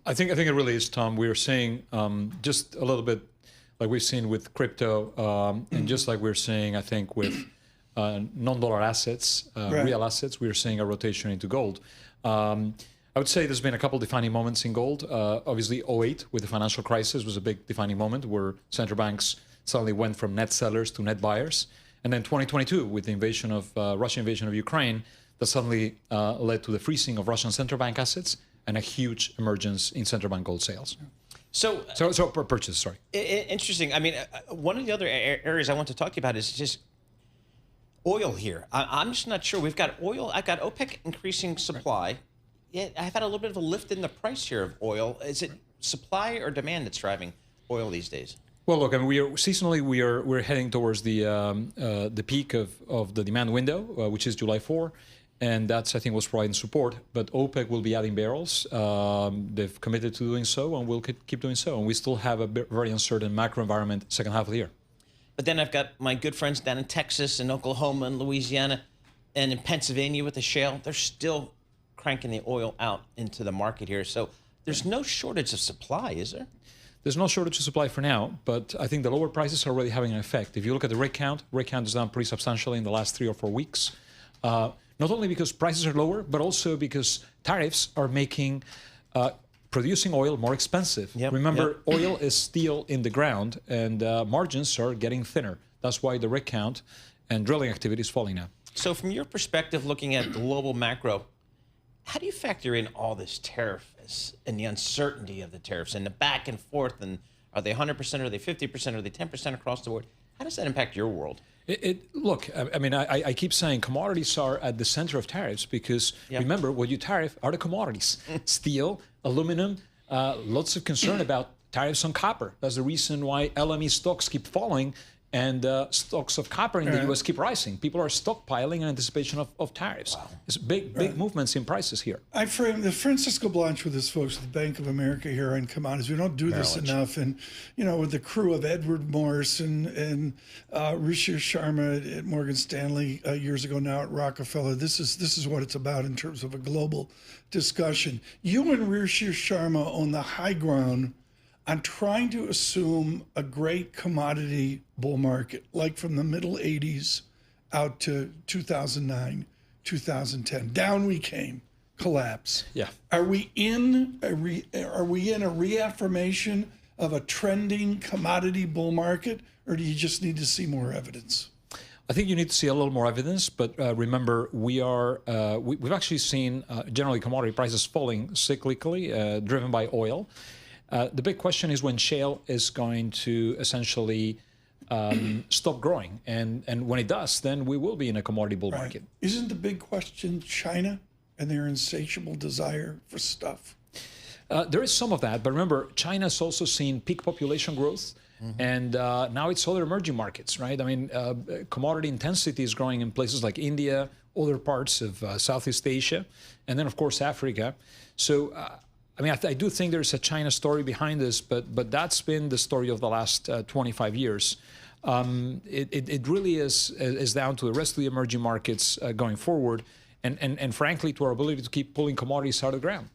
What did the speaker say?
I think it really is, Tom. We are seeing just a little bit like we've seen with crypto, and just like we're seeing, I think, with non-dollar assets, real assets, we are seeing a rotation into gold. I would say there's been a couple defining moments in gold. Obviously, '08 with the financial crisis was a big defining moment where central banks suddenly went from net sellers to net buyers. And then 2022 with the Russian invasion of Ukraine, that suddenly led to the freezing of Russian central bank assets and a huge emergence in central bank gold sales. So purchase, sorry. Interesting. I mean, one of the other areas I want to talk to you about is just oil here. I'm just not sure. We've got oil. I've got OPEC increasing supply. Right. Yeah, I've had a little bit of a lift in the price here of oil. Is it supply or demand that's driving oil these days? Well, look, I mean, we're heading towards the peak of the demand window, which is July 4, and that's, I think, what's providing support. But OPEC will be adding barrels. They've committed to doing so, and will keep doing so. And we still have a very uncertain macro environment second half of the year. But then I've got my good friends down in Texas and Oklahoma and Louisiana and in Pennsylvania with the shale. They're still cranking the oil out into the market here. So there's no shortage of supply, is there? There's no shortage of supply for now, but I think the lower prices are already having an effect. If you look at the rig count is down pretty substantially in the last 3 or 4 weeks. Not only because prices are lower, but also because tariffs are making producing oil more expensive. Remember, oil is still in the ground, and margins are getting thinner. That's why the rig count and drilling activity is falling now. So from your perspective, looking at global macro, how do you factor in all this tariff and the uncertainty of the tariffs and the back and forth? And are they 100%? Are they 50%? Are they 10% across the board? How does that impact your world? Look, I mean, I keep saying commodities are at the center of tariffs because remember, what you tariff are the commodities. Steel, aluminum, lots of concern about tariffs on copper. That's the reason why LME stocks keep falling and stocks of copper in the U.S. keep rising. People are stockpiling in anticipation of tariffs. Wow. There's big movements in prices here. I framed the Francisco Blanch with his folks at the Bank of America here on Commodities. We don't do this enough. And, you know, with the crew of Edward Morse and Rishi Sharma at Morgan Stanley years ago, now at Rockefeller, this is what it's about in terms of a global discussion. You and Rishi Sharma own the high ground on trying to assume a great commodity bull market, like from the middle 80s out to 2009, 2010. Down we came, collapse. Yeah. Are we in a reaffirmation of a trending commodity bull market, or do you just need to see more evidence? I think you need to see a little more evidence, but remember, we've actually seen generally commodity prices falling cyclically, driven by oil. The big question is when shale is going to essentially stop growing. And when it does, then we will be in a commodity bull market. Isn't the big question China and their insatiable desire for stuff? There is some of that. But remember, China's also seen peak population growth. And now it's other emerging markets, right? I mean, commodity intensity is growing in places like India, other parts of Southeast Asia, and then, of course, Africa. So, I mean, I do think there's a China story behind this, but that's been the story of the last 25 years. It really is down to the rest of the emerging markets going forward, and frankly, to our ability to keep pulling commodities out of the ground.